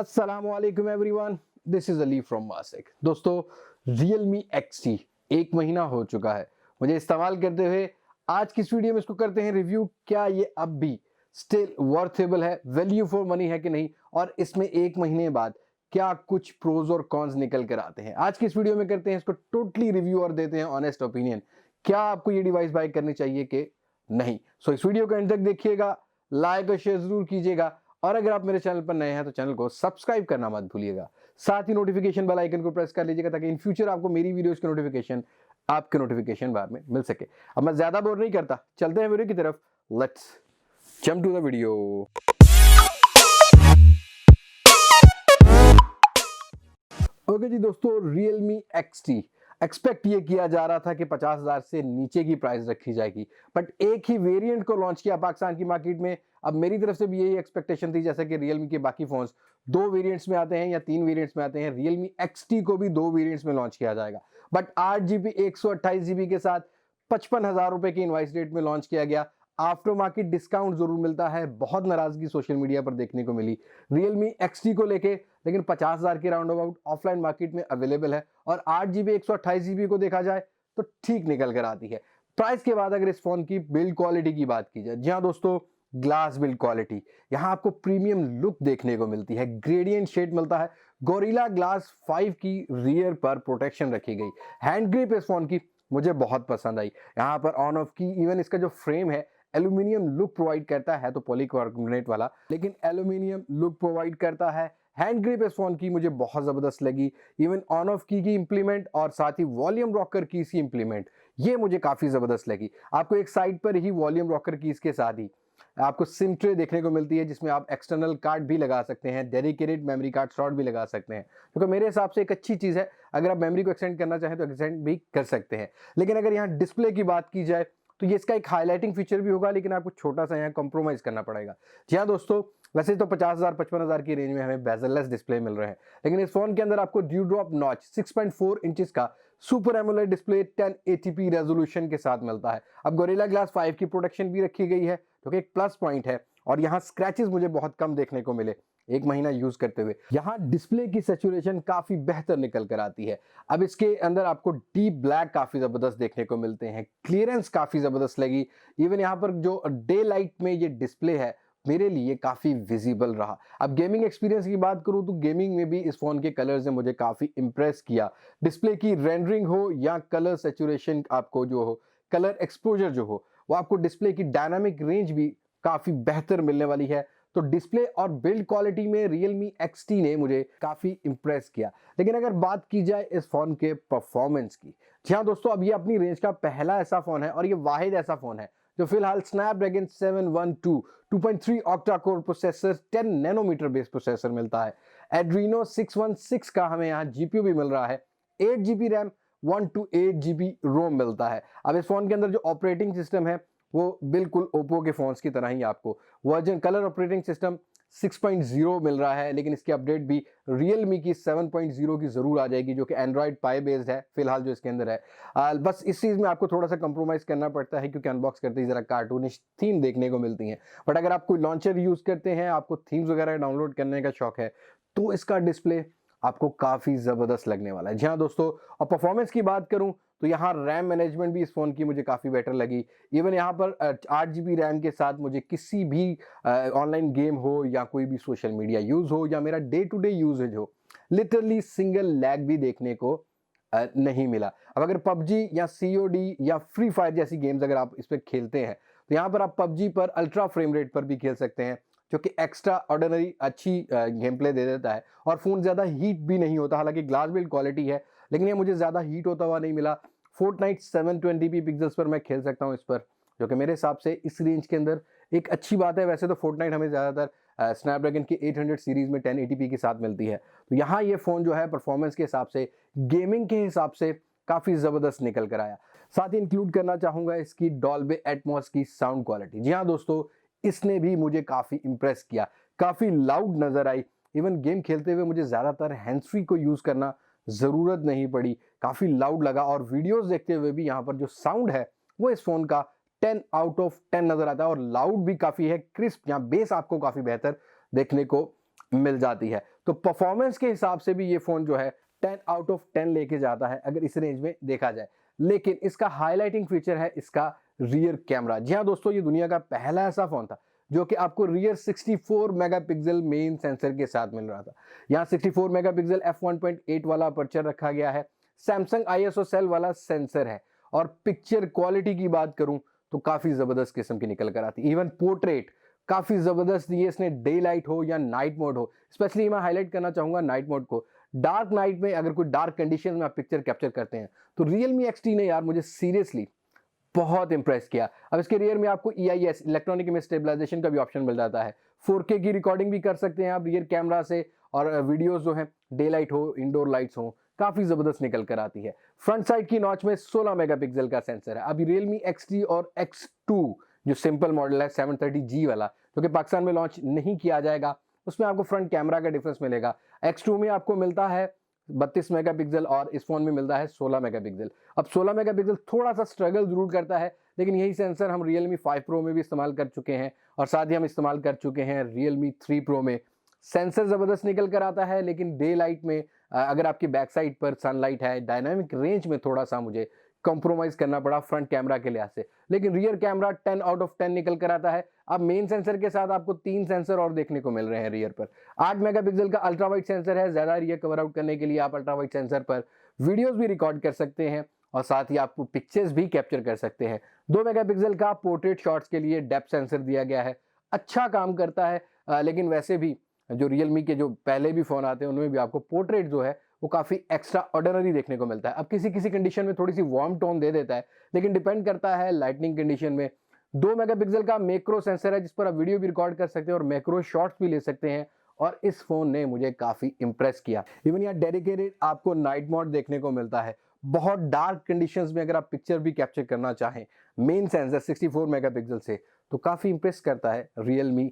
अस्सलामुअलैकुम everyone, this is Ali from मासिक। दोस्तों, Realme XT 1 महीना हो चुका है मुझे इस्तेमाल करते हुए। आज की इस वीडियो में इसको करते हैं रिव्यू, क्या ये अब भी स्टिल वर्थेबल है, वैल्यू फॉर मनी है कि नहीं, और इसमें 1 महीने बाद क्या कुछ प्रोज और कॉन्स निकल कर आते हैं। आज की इस वीडियो में करते हैं इसको टोटली रिव्यू और देते हैं ऑनेस्ट ओपिनियन, क्या आपको ये डिवाइस बाय करनी चाहिए कि नहीं। सो इस वीडियो को एंड तक देखिएगा, लाइक और शेयर जरूर कीजिएगा, और अगर आप मेरे चैनल पर नए हैं तो चैनल को सब्सक्राइब करना मत भूलिएगा। साथ ही नोटिफिकेशन बेल आइकन को प्रेस कर लीजिएगा ताकि इन फ्यूचर आपको मेरी वीडियोस की नोटिफिकेशन आपके नोटिफिकेशन बार में मिल सके। अब मैं ज्यादा बोर नहीं करता, चलते हैं वीडियो की तरफ। Let's jump to the video. Okay जी दोस्तों, Realme XT एक्सपेक्ट ये किया जा रहा था कि 50,000 से नीचे की प्राइस रखी जाएगी, बट एक ही वेरिएंट को लॉन्च किया पाकिस्तान की मार्केट में। अब मेरी तरफ से भी यही एक्सपेक्टेशन थी, जैसे कि Realme के बाकी फोन्स 2 वेरिएंट्स में आते हैं या 3 वेरिएंट्स में आते हैं, Realme XT को भी 2 वेरिएंट्स में लॉन्च किया जाएगा। बट 8GB 128GB के साथ 55,000 रुपए की इनवाइस रेट में लॉन्च किया गया। आफ्टर मार्केट डिस्काउंट जरूर मिलता है, बहुत नाराजगी सोशल मीडिया पर देखने को मिली Realme XT को लेके, लेकिन 50,000 के राउंड अबाउट ऑफलाइन मार्केट में अवेलेबल है। और 8GB 128GB को देखा जाए तो ठीक निकल कर आती है। प्राइस के बाद अगर इस फोन की बिल्ड क्वालिटी की बात की जाए, जी हाँ दोस्तों, ग्लास बिल्ड क्वालिटी, यहाँ आपको प्रीमियम लुक देखने को मिलती है, ग्रेडियंट शेड मिलता है, गोरिल्ला ग्लास 5 की रियर पर प्रोटेक्शन रखी गई। हैंड ग्रिप इस फोन की मुझे बहुत पसंद आई, यहाँ पर ऑन ऑफ की, इवन इसका जो फ्रेम है एल्यूमिनियम लुक प्रोवाइड करता है, तो पॉलीकार्बोनेट वाला, लेकिन एल्यूमिनियम लुक प्रोवाइड करता है। हैंड ग्रिप इस फोन की मुझे बहुत जबरदस्त लगी, इवन ऑन ऑफ की इंप्लीमेंट और साथ ही वॉल्यूम रॉकर कीज की इंप्लीमेंट, ये मुझे काफी जबरदस्त लगी। आपको एक साइड पर ही वॉल्यूम रॉकर कीज के साथ ही आपको सिम ट्रे देखने को मिलती है, जिसमें आप एक्सटर्नल कार्ड भी लगा सकते हैं, डेडिकेटेड मेमोरी कार्ड स्लॉट भी लगा सकते हैं, क्योंकि मेरे हिसाब से एक अच्छी चीज है। अगर आप मेमोरी को एक्सटेंड करना चाहें तो एक्सटेंड भी कर सकते हैं। लेकिन अगर यहाँ डिस्प्ले की बात की जाए तो ये इसका एक हाईलाइटिंग फीचर भी होगा, लेकिन आपको छोटा सा यहाँ कॉम्प्रोमाइज करना पड़ेगा। जी हाँ दोस्तों, वैसे तो 50,000 55,000 की रेंज में हमें बेजललेस डिस्प्ले मिल रहे हैं, लेकिन इस फोन के अंदर आपको ड्यू ड्रॉप नॉच 6.4 इंचेस का super AMOLED display 1080p resolution के साथ मिलता है। अब गोरिल्ला ग्लास 5 की प्रोटेक्शन भी रखी गई है, जो कि एक प्लस पॉइंट है। और यहाँ स्क्रैचेस मुझे बहुत कम देखने को मिले 1 महीना यूज करते हुए। यहाँ डिस्प्ले की सैचुरेशन काफी बेहतर निकल कर आती है। अब इसके अंदर आपको डीप ब्लैक काफी जबरदस्त देखने को मिलते हैं, क्लियरेंस काफी जबरदस्त लगी। इवन यहाँ पर जो डे लाइट में ये डिस्प्ले है मेरे लिए काफी विजिबल रहा। अब गेमिंग एक्सपीरियंस की बात करूं तो गेमिंग में भी इस फोन के कलर्स ने मुझे काफी इंप्रेस किया। डिस्प्ले की रेंडरिंग हो या कलर सैचुरेशन, आपको जो हो कलर एक्सपोजर जो हो, वो आपको डिस्प्ले की डायनामिक रेंज भी काफी बेहतर मिलने वाली है। तो डिस्प्ले और बिल्ड क्वालिटी में Realme XT ने मुझे काफी इंप्रेस किया। लेकिन अगर बात की जाए इस फोन के परफॉर्मेंस की, जी हाँ दोस्तों, अब ये अपनी रेंज का पहला ऐसा फोन है और ये वाहिद ऐसा फोन है जो फिलहाल Snapdragon 712 2.3 octa core processor 10 nanometer base processor मिलता है। एड्रीनो 616 का हमें यहाँ जीपीयू भी मिल रहा है। 8GB रैम 128GB रोम मिलता है। अब इस फोन के अंदर जो ऑपरेटिंग सिस्टम है वो बिल्कुल ओप्पो के फोन्स की तरह ही आपको वर्जन कलर ऑपरेटिंग सिस्टम 6.0 मिल रहा है, लेकिन इसकी अपडेट भी Realme की 7.0 की जरूर आ जाएगी, जो कि एंड्रॉइड पाई बेस्ड है फिलहाल जो इसके अंदर है। बस इस चीज में आपको थोड़ा सा कंप्रोमाइज करना पड़ता है, क्योंकि अनबॉक्स करते ही जरा कार्टूनिश थीम देखने को मिलती है। बट अगर आप कोई लॉन्चर यूज करते हैं, आपको थीम्स वगैरह डाउनलोड करने का शौक है, तो इसका डिस्प्ले आपको काफी जबरदस्त लगने वाला है। जी हाँ दोस्तों, और परफॉर्मेंस की बात करूं तो यहाँ रैम मैनेजमेंट भी इस फोन की मुझे काफी बेटर लगी। इवन यहाँ पर 8GB रैम के साथ मुझे किसी भी ऑनलाइन गेम हो या कोई भी सोशल मीडिया यूज हो या मेरा डे टू डे यूजेज हो, लिटरली सिंगल लैग भी देखने को नहीं मिला। अब अगर पबजी या COD या फ्री फायर जैसी गेम्स अगर आप इस पर खेलते हैं, तो यहाँ पर आप पबजी पर अल्ट्रा फ्रेम रेट पर भी खेल सकते हैं, जो कि एक्स्ट्रा ऑर्डिनरी अच्छी गेम प्ले दे देता है, और फोन ज्यादा हीट भी नहीं होता। हालांकि ग्लास बिल्ड क्वालिटी है, लेकिन ये मुझे ज्यादा हीट होता हुआ नहीं मिला। फोर्टनाइट 720p पिक्सल्स पर मैं खेल सकता हूँ इस पर, जो कि मेरे हिसाब से इस रेंज के अंदर एक अच्छी बात है। वैसे तो फोर्टनाइट हमें ज्यादातर स्नैपड्रैगन की 800 सीरीज में 1080p के साथ मिलती है, तो यहाँ ये फोन जो है परफॉर्मेंस के हिसाब से, गेमिंग के हिसाब से काफी जबरदस्त निकल कर आया। साथ ही इंक्लूड करना चाहूंगा इसकी डॉल्बी एटमॉस की साउंड क्वालिटी। जी हाँ दोस्तों, इसने भी मुझे काफी इंप्रेस किया, काफी लाउड नजर आई। इवन गेम खेलते हुए मुझे ज्यादातर हैंड्स फ्री को यूज करना जरूरत नहीं पड़ी, काफी लाउड लगा। और वीडियोस देखते हुए भी यहाँ पर जो साउंड है वो इस फोन का 10 आउट ऑफ 10 नजर आता है, और लाउड भी काफी है, क्रिस्प, यहाँ बेस आपको काफी बेहतर देखने को मिल जाती है। तो परफॉर्मेंस के हिसाब से भी ये फ़ोन जो है 10 आउट ऑफ 10 लेके जाता है अगर इस रेंज में देखा जाए। लेकिन इसका हाईलाइटिंग फीचर है इसका रियर कैमरा। जी हाँ दोस्तों, ये दुनिया का पहला ऐसा फ़ोन था जो कि आपको रियर 64 मेगापिक्सल मेन सेंसर के साथ मिल रहा था। यहाँ 64 मेगापिक्सल f1.8 वाला अपर्चर रखा गया है, सैमसंग ISO सेल वाला सेंसर है, और पिक्चर क्वालिटी की बात करूं तो काफी जबरदस्त किस्म की निकल कर आती है। इवन पोर्ट्रेट काफी जबरदस्त दी है इसने, डे लाइट हो या नाइट मोड हो। स्पेशली मैं हाईलाइट करना चाहूंगा नाइट मोड को। डार्क नाइट में अगर कोई डार्क कंडीशन में आप पिक्चर कैप्चर करते हैं तो Realme XT ने यार मुझे सीरियसली बहुत इंप्रेस किया। अब इसके रियर में आपको EIS इलेक्ट्रॉनिक इमेज स्टेबलाइजेशन का भी ऑप्शन मिल जाता है। 4K की रिकॉर्डिंग भी कर सकते हैं आप रियर कैमरा से, और वीडियोस जो हैं डे लाइट हो, इंडोर लाइट्स हो, काफी जबरदस्त निकल कर आती है। फ्रंट साइड की नॉच में 16 मेगापिक्सल का सेंसर है। अभी Realme XT और X2 जो सिंपल मॉडल है 730G वाला, जो कि पाकिस्तान में लॉन्च नहीं किया जाएगा, उसमें आपको फ्रंट कैमरा का डिफरेंस मिलेगा। X2 में आपको मिलता है 32 मेगापिक्सल और इस फोन में मिलता है 16 मेगापिक्सल। अब 16 मेगापिक्सल थोड़ा सा स्ट्रगल जरूर करता है, लेकिन यही सेंसर हम Realme 5 Pro में भी इस्तेमाल कर चुके हैं, और साथ ही हम इस्तेमाल कर चुके हैं Realme 3 Pro में। सेंसर जबरदस्त निकल कर आता है, लेकिन डे लाइट में अगर आपकी बैक साइड पर सनलाइट है, डायनामिक रेंज में थोड़ा सा मुझे कॉम्प्रोमाइज करना पड़ा फ्रंट कैमरा के लिहाज से। लेकिन रियर कैमरा 10 आउट ऑफ 10 निकल कर आता है। अब मेन सेंसर के साथ आपको 3 सेंसर और देखने को मिल रहे हैं रियर पर। 8 मेगापिक्सल का अल्ट्रा वाइड सेंसर है, ज्यादा एरिया कवर आउट करने के लिए आप अल्ट्रा वाइड सेंसर पर वीडियोस भी रिकॉर्ड कर सकते हैं, और साथ ही आपको पिक्चर्स भी कैप्चर कर सकते हैं। 2 मेगापिक्सल का पोर्ट्रेट शॉट्स के लिए डेप्थ सेंसर दिया गया है, अच्छा काम करता है। लेकिन वैसे भी जो Realme के जो पहले भी फोन आते हैं उनमें भी आपको पोर्ट्रेट जो है वो काफी एक्स्ट्रा ऑर्डिनरी देखने को मिलता है। अब किसी किसी कंडीशन में थोड़ी सी वार्म टोन दे देता है, लेकिन डिपेंड करता है लाइटनिंग कंडीशन में। 2 मेगापिक्सल का मैक्रो सेंसर है जिस पर आप वीडियो भी रिकॉर्ड कर सकते हैं और मैक्रो शॉट्स भी ले सकते हैं, और इस फोन ने मुझे काफी इंप्रेस किया। इवन यहाँ डेडिकेटेड आपको नाइट मोड देखने को मिलता है। बहुत डार्क कंडीशंस में अगर आप पिक्चर भी कैप्चर करना चाहें मेन सेंसर 64 मेगापिक्सल से, तो काफी इंप्रेस करता है Realme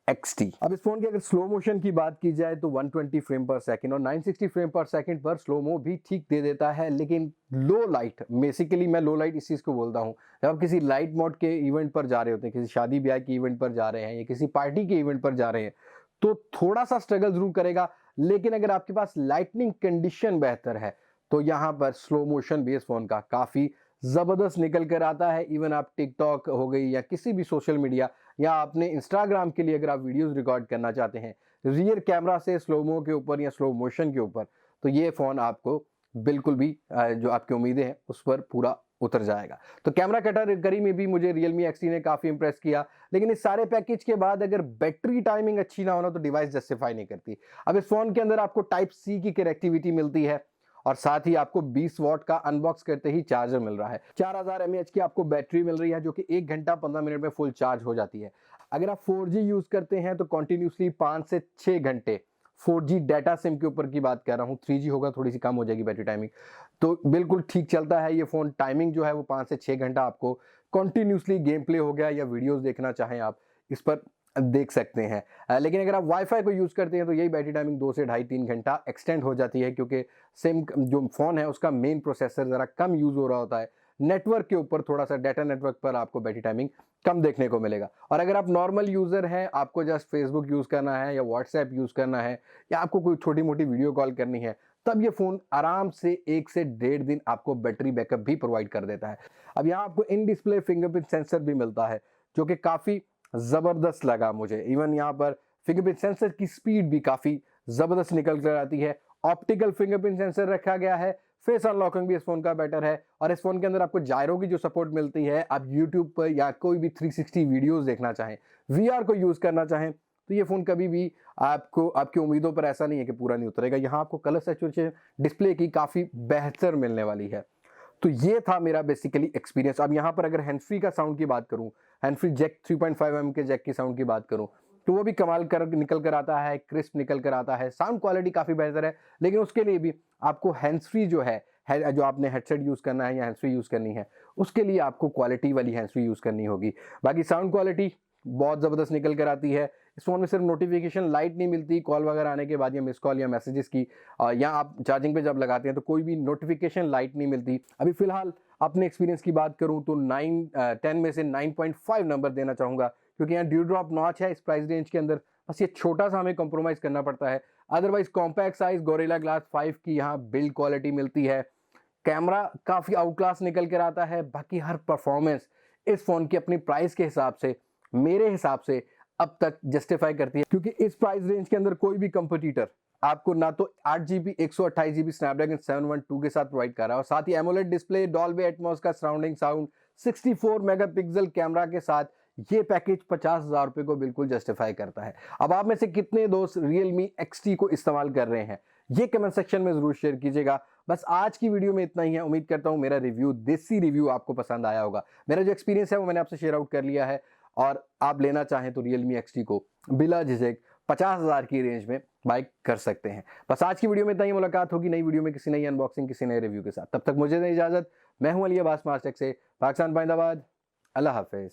XT। अब इस फोन की अगर स्लो मोशन की बात की जाए तो 120 फ्रेम पर सेकंड और 960 फ्रेम पर सेकंड पर स्लो मो भी ठीक दे देता है। लेकिन लो लाइट, बेसिकली मैं लो लाइट इस चीज को बोलता हूँ, जब आप किसी लाइट मोड के इवेंट पर जा रहे होते हैं, किसी शादी ब्याह के इवेंट पर जा रहे हैं या किसी पार्टी के इवेंट पर जा रहे हैं, तो थोड़ा सा स्ट्रगल जरूर करेगा। लेकिन अगर आपके पास लाइटनिंग कंडीशन बेहतर है तो यहाँ पर स्लो मोशन भी इस फोन का काफी जबरदस्त निकल कर आता है। इवन आप टिकटॉक हो गई या किसी भी सोशल मीडिया या अपने इंस्टाग्राम के लिए अगर आप वीडियोस रिकॉर्ड करना चाहते हैं रियर कैमरा से स्लोमो के ऊपर या स्लो मोशन के ऊपर, तो ये फोन आपको बिल्कुल भी जो आपकी उम्मीदें हैं उस पर पूरा उतर जाएगा। तो कैमरा कैटेगरी में भी मुझे Realme XT ने काफी इंप्रेस किया। लेकिन इस सारे पैकेज के बाद अगर बैटरी टाइमिंग अच्छी ना होना तो डिवाइस जस्टिफाई नहीं करती। अब इस फोन के अंदर आपको टाइप C की कनेक्टिविटी मिलती है, और साथ ही आपको 20 वॉट का अनबॉक्स करते ही चार्जर मिल रहा है। 4000 mAh की आपको बैटरी मिल रही है, जो कि 1 घंटा 15 मिनट में फुल चार्ज हो जाती है। अगर आप 4G यूज करते हैं तो कंटिन्यूसली 5 से 6 घंटे 4G डाटा सिम के ऊपर की बात कर रहा हूँ, 3G होगा थोड़ी सी कम हो जाएगी बैटरी टाइमिंग, तो बिल्कुल ठीक चलता है ये फोन। टाइमिंग जो है वो 5 से 6 घंटा आपको कंटिन्यूसली गेम प्ले हो गया या वीडियोस देखना चाहें आप इस पर देख सकते हैं। लेकिन अगर आप वाईफाई को यूज करते हैं तो यही बैटरी टाइमिंग 2 से 2.5-3 घंटा एक्सटेंड हो जाती है, क्योंकि सेम जो फोन है उसका मेन प्रोसेसर जरा कम यूज हो रहा होता है। नेटवर्क के ऊपर थोड़ा सा डाटा नेटवर्क पर आपको बैटरी टाइमिंग कम देखने को मिलेगा। और अगर आप नॉर्मल यूजर हैं, आपको जस्ट फेसबुक यूज करना है या व्हाट्सएप यूज करना है या आपको कोई छोटी मोटी वीडियो कॉल करनी है, तब ये फोन आराम से 1 से 1.5 दिन आपको बैटरी बैकअप भी प्रोवाइड कर देता है। अब यहाँ आपको इन डिस्प्ले फिंगरप्रिंट सेंसर भी मिलता है, जो कि काफी जबरदस्त लगा मुझे। इवन यहाँ पर फिंगरप्रिंट सेंसर की स्पीड भी काफी जबरदस्त निकल कर आती है। ऑप्टिकल फिंगरप्रिंट सेंसर रखा गया है। फेस अनलॉकिंग भी इस फोन का बेटर है, और इस फोन के अंदर आपको जायरो की जो सपोर्ट मिलती है, आप यूट्यूब पर या कोई भी 360 वीडियोस देखना चाहें, VR को यूज करना चाहें, तो ये फोन कभी भी आपको आपकी उम्मीदों पर ऐसा नहीं है कि पूरा नहीं उतरेगा। यहाँ आपको कलर सैचुरेशन डिस्प्ले की काफी बेहतर मिलने वाली है। तो ये था मेरा बेसिकली एक्सपीरियंस। अब यहाँ पर अगर हैंड फ्री का साउंड की बात करूँ, हैंड फ्री जैक 3.5 के जैक की साउंड की बात करूँ, तो वो भी कमाल कर निकल कर आता है, क्रिस्प निकल कर आता है, साउंड क्वालिटी काफी बेहतर है। लेकिन उसके लिए भी आपको हैंड्स फ्री जो है जो आपने हेडसेट यूज करना है या हैंड्स फ्री यूज करनी है, उसके लिए आपको क्वालिटी वाली हैंड्स फ्री यूज करनी होगी। बाकी साउंड क्वालिटी बहुत जबरदस्त निकल कर आती है। इस फोन में सिर्फ नोटिफिकेशन लाइट नहीं मिलती कॉल वगैरह आने के बाद या मिस कॉल या मैसेजेस की, या आप चार्जिंग पे जब लगाते हैं तो कोई भी नोटिफिकेशन लाइट नहीं मिलती। अभी फिलहाल अपने एक्सपीरियंस की बात करूं तो 10 में से 9.5 नंबर देना चाहूंगा, क्योंकि यहाँ ड्यू ड्रॉप नॉच है इस प्राइस रेंज के अंदर, बस ये छोटा सा हमें कॉम्प्रोमाइज करना पड़ता है। Otherwise compact size gorilla glass 5 की यहाँ बिल्ड क्वालिटी मिलती है। कैमरा काफ़ी आउट क्लास निकल कर आता है। बाकी हर परफॉर्मेंस इस फ़ोन की अपनी प्राइस के हिसाब से मेरे हिसाब से अब तक जस्टिफाई करती है, क्योंकि इस प्राइस रेंज के अंदर कोई भी कंपटीटर आपको ना तो 8GB 128GB स्नैपड्रैगन 712 के साथ प्रोवाइड कर रहा है, और साथ ही एमोलेड डिस्प्ले, डॉल्बी एटमॉस का सराउंडिंग साउंड, 64 मेगापिक्सल कैमरा के साथ ये पैकेज 50,000 रुपए को बिल्कुल जस्टिफाई करता है। अब आप में से कितने दोस्त Realme XT को इस्तेमाल कर रहे हैं, ये कमेंट सेक्शन में जरूर शेयर कीजिएगा। बस आज की वीडियो में इतना ही है। उम्मीद करता हूं मेरा रिव्यू, देसी रिव्यू आपको पसंद आया होगा। मेरा जो एक्सपीरियंस है वो मैंने आपसे शेयर आउट कर लिया है, और आप लेना चाहें तो Realme XT को बिला झिझक 50,000 की रेंज में बाय कर सकते हैं। बस आज की वीडियो में इतना ही। मुलाकात होगी नई वीडियो में किसी नई अनबॉक्सिंग, किसी नए रिव्यू के साथ। तब तक मुझे दें इजाजत। मैं हूं अली अब्बास मास्टेक से, पाकिस्तान, पाइंदाबाद। अल्लाह हाफिज।